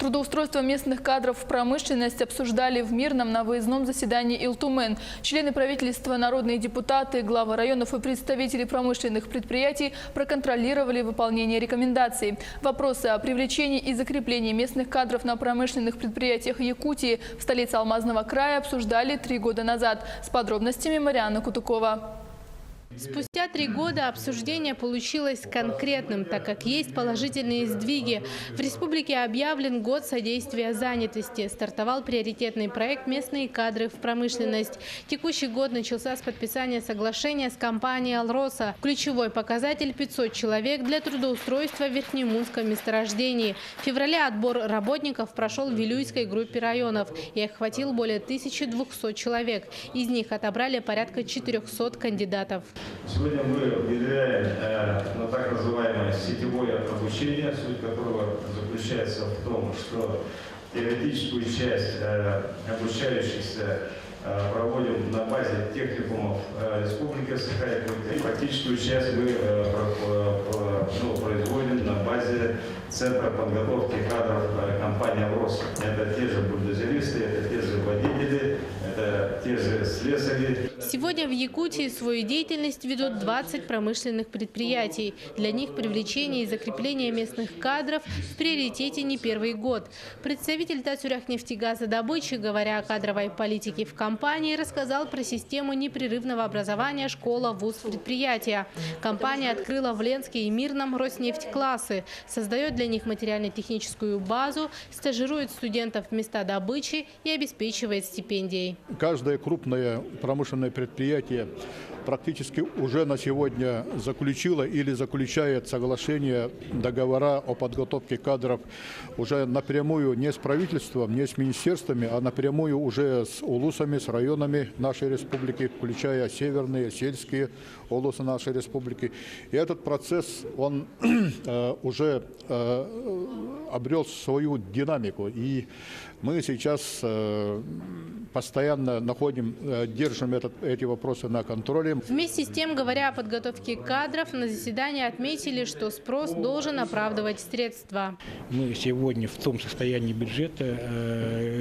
Трудоустройство местных кадров в промышленность обсуждали в Мирном на выездном заседании Илтумен. Члены правительства, народные депутаты, главы районов и представители промышленных предприятий проконтролировали выполнение рекомендаций. Вопросы о привлечении и закреплении местных кадров на промышленных предприятиях Якутии в столице Алмазного края обсуждали 3 года назад. С подробностями Марианна Кутукова. Спустя 3 года обсуждение получилось конкретным, так как есть положительные сдвиги. В республике объявлен год содействия занятости. Стартовал приоритетный проект «Местные кадры в промышленность». Текущий год начался с подписания соглашения с компанией «Алроса». Ключевой показатель – 500 человек для трудоустройства в Верхнемунском месторождении. В феврале отбор работников прошел в Вилюйской группе районов и охватил более 1200 человек. Из них отобрали порядка 400 кандидатов. Сегодня мы внедряем на так называемое сетевое обучение, суть которого заключается в том, что теоретическую часть обучающихся проводим на базе техникумов Республики Саха-Якутия. Практическую часть мы производим на базе Центра подготовки кадров компании «Алроса». Это те же бульдозеристы, это те же водители, это те же слесари. Сегодня в Якутии свою деятельность ведут 20 промышленных предприятий. Для них привлечение и закрепление местных кадров в приоритете не первый год. Представитель Татюряхнефтегазодобычи, говоря о кадровой политике в компании, рассказал про систему непрерывного образования школа-вуз предприятия. Компания открыла в Ленске и Мирном Роснефть-классы, создает для них материально-техническую базу, стажирует студентов в места добычи и обеспечивает стипендией. Каждое крупное промышленное предприятие практически уже на сегодня заключило или заключает соглашение, договора о подготовке кадров уже напрямую не с правительством, не с министерствами, а напрямую уже с улусами, с районами нашей республики, включая северные, сельские улусы нашей республики. И этот процесс, он уже обрел свою динамику. И мы сейчас постоянно держим эти вопросы на контроле. Вместе с тем, говоря о подготовке кадров, на заседании отметили, что спрос должен оправдывать средства. Мы сегодня в том состоянии бюджета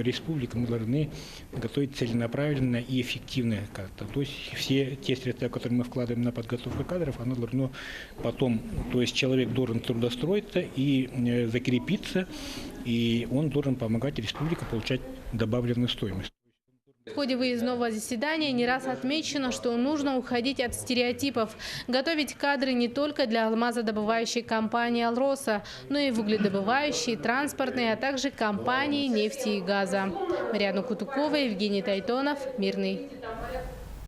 республики мы должны готовить целенаправленно и эффективно как-то. То есть все те средства, которые мы вкладываем на подготовку кадров, оно должно потом, то есть человек должен трудоустроиться и закрепиться, и он должен помогать республике получать добавленную стоимость. В ходе выездного заседания не раз отмечено, что нужно уходить от стереотипов, готовить кадры не только для алмазодобывающей компании «Алроса», но и в угледобывающей, транспортной, а также компании нефти и газа. Марианна Кутукова, Евгений Тайтонов, Мирный.